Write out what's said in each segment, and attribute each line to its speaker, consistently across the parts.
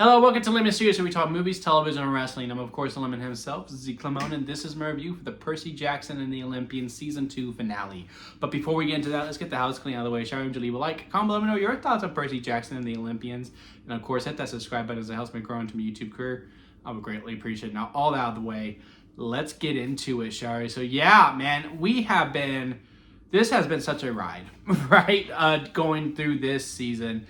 Speaker 1: Hello, welcome to Lemon Studios, where we talk movies, television, and wrestling. I'm, of course, the Lemon himself, Z. Clemone, and this is my review for the Percy Jackson and the Olympians Season 2 finale. But before we get into that, let's get the house clean out of the way. Shall we leave a like, comment, let me know your thoughts on Percy Jackson and the Olympians. And, of course, hit that subscribe button as it helps me grow into my YouTube career. I would greatly appreciate it. Now, all that out of the way, let's get into it, shall we? So, yeah, man, this has been such a ride, right, going through this season.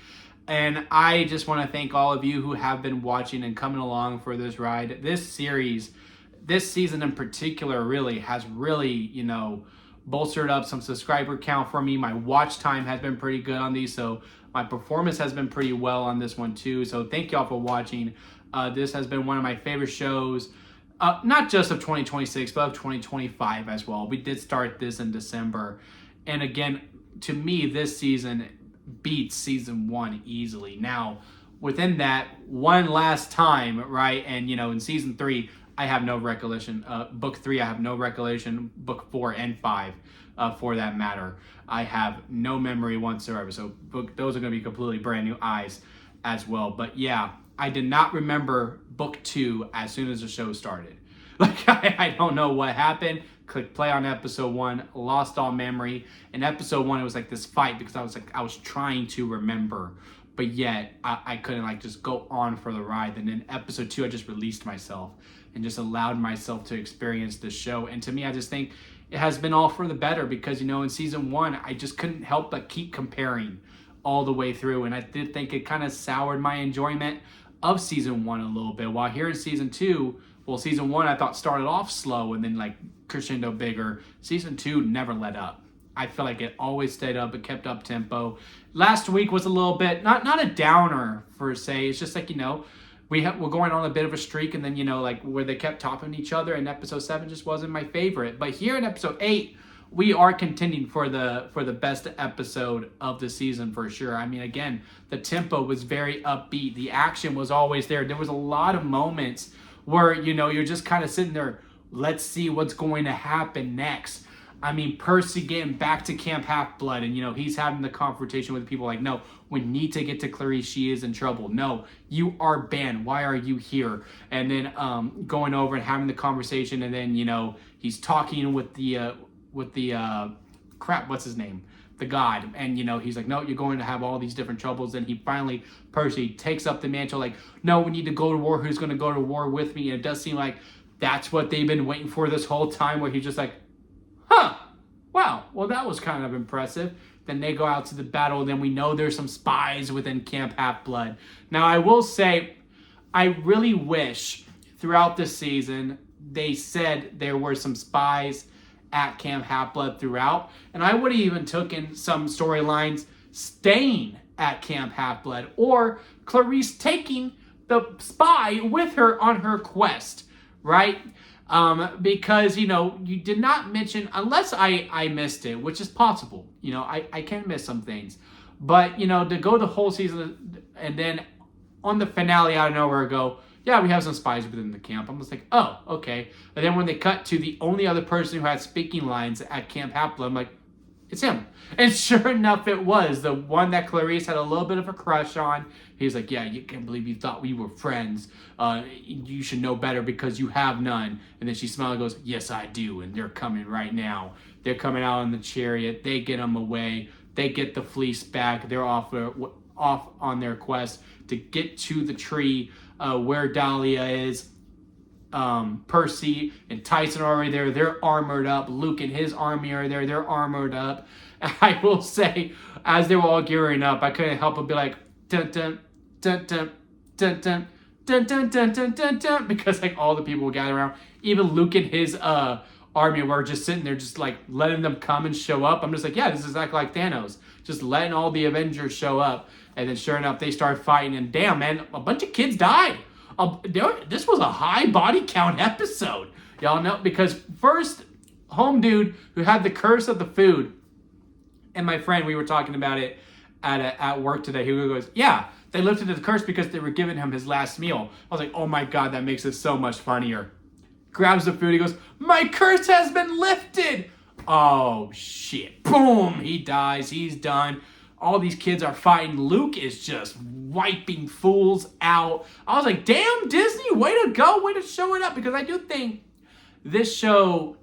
Speaker 1: And I just want to thank all of you who have been watching and coming along for this ride. This series, this season in particular, has bolstered up some subscriber count for me. My watch time has been pretty good on these, so my performance has been pretty well on this one too. So thank y'all for watching. This has been one of my favorite shows, not just of 2026, but of 2025 as well. We did start this in December. And again, to me, this season beats season 1 easily. Now, within that one last time, right, and in season 3, I have no recollection. Book 3, I have no recollection. Book 4 and 5, for that matter, I have no memory whatsoever. So those are going to be completely brand new eyes as well. But yeah, I did not remember book 2 as soon as the show started. Like, I don't know what happened. Click play on episode 1, lost all memory. In episode 1, it was like this fight because I was trying to remember, but yet I couldn't just go on for the ride. And in episode 2, I just released myself and just allowed myself to experience the show. And to me, I just think it has been all for the better because, in season 1, I just couldn't help but keep comparing all the way through. And I did think it kind of soured my enjoyment of season 1 a little bit. While here in season 2, season 1 I thought started off slow and then crescendo bigger. Season 2 never let up. I feel like it always stayed up. It kept up tempo. Last week was a little bit, not a downer per se. It's just we're going on a bit of a streak, and then where they kept topping each other, and episode 7 just wasn't my favorite. But here in episode 8, we are contending for the best episode of the season for sure. I mean, again, the tempo was very upbeat. The action was always there. There was a lot of moments where, you're just kind of sitting there, let's see what's going to happen next. I mean, Percy getting back to Camp Half-Blood, and, he's having the confrontation with people like, no, we need to get to Clarice. She is in trouble. No, you are banned. Why are you here? And then going over and having the conversation, and then, he's talking with the what's his name? The god. And, he's like, no, you're going to have all these different troubles. And Percy takes up the mantle, like, no, we need to go to war. Who's going to go to war with me? And it does seem like that's what they've been waiting for this whole time, where he's just like, wow, well, that was kind of impressive. Then they go out to the battle, and then we know there's some spies within Camp Half-Blood. Now, I will say, I really wish throughout this season they said there were some spies at Camp Half-Blood throughout, and I would have even taken some storylines staying at Camp Half-Blood, or Clarice taking the spy with her on her quest, right? Because, you did not mention, unless I missed it, which is possible, I can miss some things, but, to go the whole season, and then on the finale out of nowhere go, yeah, we have some spies within the camp. I'm just like, oh, okay. And then when they cut to the only other person who had speaking lines at Camp Half-Blood, I'm like, it's him. And sure enough, it was the one that Clarice had a little bit of a crush on. He's like, yeah, you can't believe you thought we were friends. You should know better because you have none. And then she smiles and goes, yes, I do. And they're coming right now. They're coming out in the chariot. They get them away. They get the fleece back. They're off on their quest to get to the tree where Dahlia is. Percy and Tyson are already there. They're armored up. Luke and his army are there. They're armored up. I will say, as they were all gearing up, I couldn't help but be like, dun dun dun dun dun dun dun dun dun dun dun dun, because all the people were gathering around. Even Luke and his army were just sitting there, just letting them come and show up. I'm just like, yeah, this is exactly like Thanos, just letting all the Avengers show up. And then sure enough, they start fighting, and damn, man, a bunch of kids died. This was a high body count episode. Y'all know, because first, home dude who had the curse of the food, and my friend, we were talking about it at work today. He goes, yeah, they lifted the curse because they were giving him his last meal. I was like, oh my God, that makes it so much funnier. Grabs the food, he goes, my curse has been lifted. Oh shit, boom, he dies, he's done. all these kids are fighting. Luke is just wiping fools out. I was like, damn, Disney, way to go, way to show it up, because I do think this show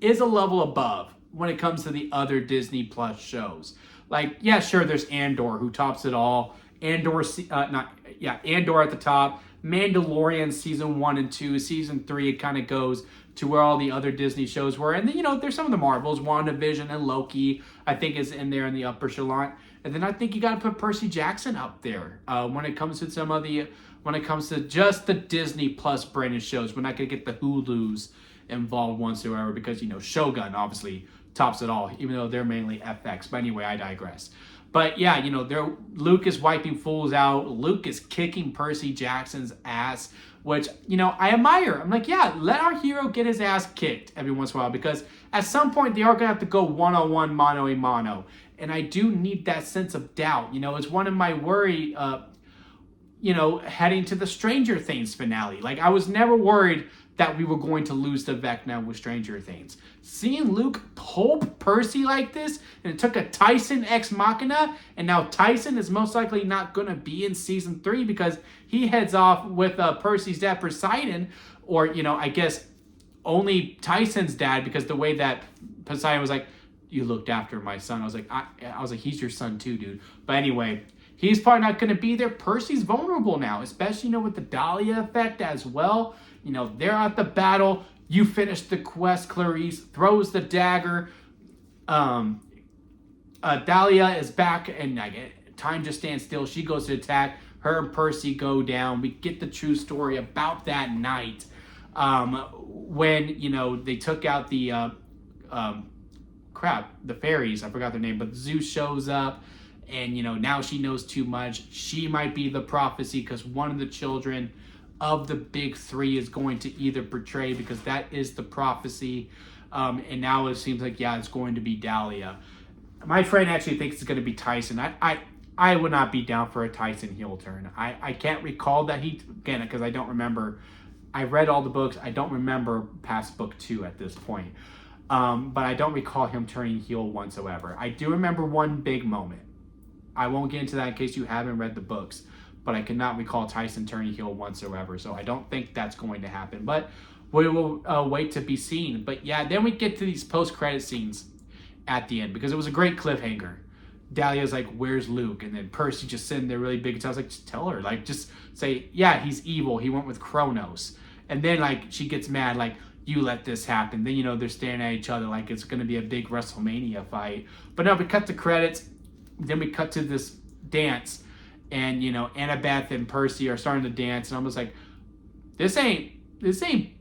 Speaker 1: is a level above when it comes to the other Disney Plus shows. Like, yeah, sure, there's Andor, who tops it all. Andor at the top. Mandalorian season 1 and 2. Season 3, it kind of goes to where all the other Disney shows were. And then, you know, there's some of the Marvels. WandaVision and Loki, I think, is in there in the upper echelon. And then I think you got to put Percy Jackson up there when it comes to some of the, when it comes to just the Disney Plus branded shows. We're not going to get the Hulus involved whatsoever because, you know, Shogun obviously tops it all, even though they're mainly FX. But anyway, I digress. But yeah, you know, Luke is wiping fools out. Luke is kicking Percy Jackson's ass, which, you know, I admire. I'm like, yeah, let our hero get his ass kicked every once in a while, because at some point they are going to have to go one-on-one, mano-a-mano. And I do need that sense of doubt. You know, it's one of my worry, you know, heading to the Stranger Things finale. Like, I was never worried that we were going to lose the Vecna with Stranger Things. Seeing Luke pulp Percy like this, and it took a Tyson ex machina, and now Tyson is most likely not going to be in season 3 because he heads off with Percy's dad, Poseidon, or, you know, I guess only Tyson's dad, because the way that Poseidon was like, you looked after my son. I was like, he's your son too, dude. But anyway, he's probably not going to be there. Percy's vulnerable now, especially, you know, with the Dahlia effect as well. You know, they're at the battle. You finish the quest. Clarice throws the dagger. Dahlia is back, and time just stands still. She goes to attack. Her and Percy go down. We get the true story about that night when, you know, they took out the the fairies. I forgot their name, but Zeus shows up, and, you know, now she knows too much. She might be the prophecy because one of the children of the big three is going to either betray, because that is the prophecy. And now it seems like, yeah, it's going to be Dahlia. My friend actually thinks it's going to be Tyson. I would not be down for a Tyson heel turn. I can't recall that again, because I don't remember. I read all the books. I don't remember past book 2 at this point. But I don't recall him turning heel whatsoever. I do remember one big moment. I won't get into that in case you haven't read the books, but I cannot recall Tyson turning heel whatsoever. So I don't think that's going to happen. But we will wait to be seen. But yeah, then we get to these post-credit scenes at the end, because it was a great cliffhanger. Dahlia's like, where's Luke? And then Percy just sitting there really big. So I was like, just tell her. Like, just say, yeah, he's evil. He went with Kronos. And then, like, she gets mad, like, you let this happen. Then, you know, they're staring at each other like it's going to be a big WrestleMania fight. But no, we cut the credits. Then we cut to this dance. And, you know, Annabeth and Percy are starting to dance. And I'm just like, this ain't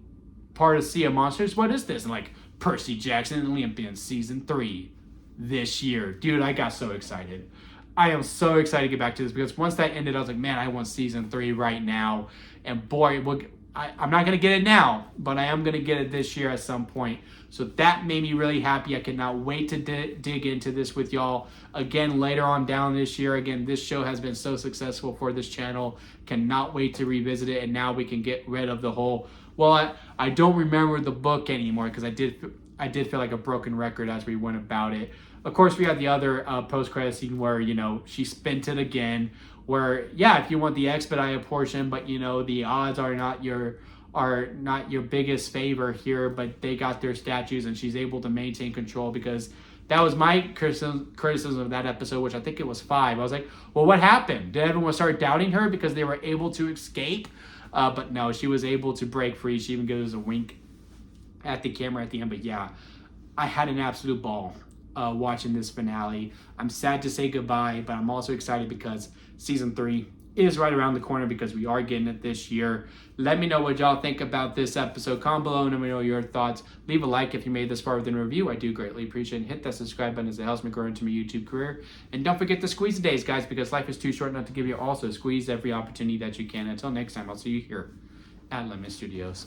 Speaker 1: part of Sea of Monsters. What is this? And, like, Percy Jackson and Olympians season 3 this year. Dude, I got so excited. I am so excited to get back to this, because once that ended, I was like, man, I want season 3 right now. And boy, I'm not going to get it now, but I am going to get it this year at some point. So that made me really happy. I cannot wait to dig into this with y'all again later on down this year. Again, this show has been so successful for this channel. Cannot wait to revisit it. And now we can get rid of the whole, well, I don't remember the book anymore, because I did feel like a broken record as we went about it. Of course, we had the other post-credit scene where, you know, she spent it again. Where, yeah, if you want the expedited portion, but, you know, the odds are not your biggest favor here, but they got their statues and she's able to maintain control, because that was my criticism of that episode, which I think it was 5. I was like, well, what happened? Did everyone start doubting her because they were able to escape? But no, she was able to break free. She even gives a wink at the camera at the end. But yeah, I had an absolute ball watching this finale. I'm sad to say goodbye, but I'm also excited because season 3 is right around the corner, because we are getting it this year. Let me know what y'all think about this episode. Comment below and let me know your thoughts. Leave a like if you made this far within a review. I do greatly appreciate it. Hit that subscribe button as it helps me grow into my YouTube career. And don't forget to squeeze the days, guys, because life is too short not to give you. Also squeeze every opportunity that you can. Until next time, I'll see you here at Lemon Studios.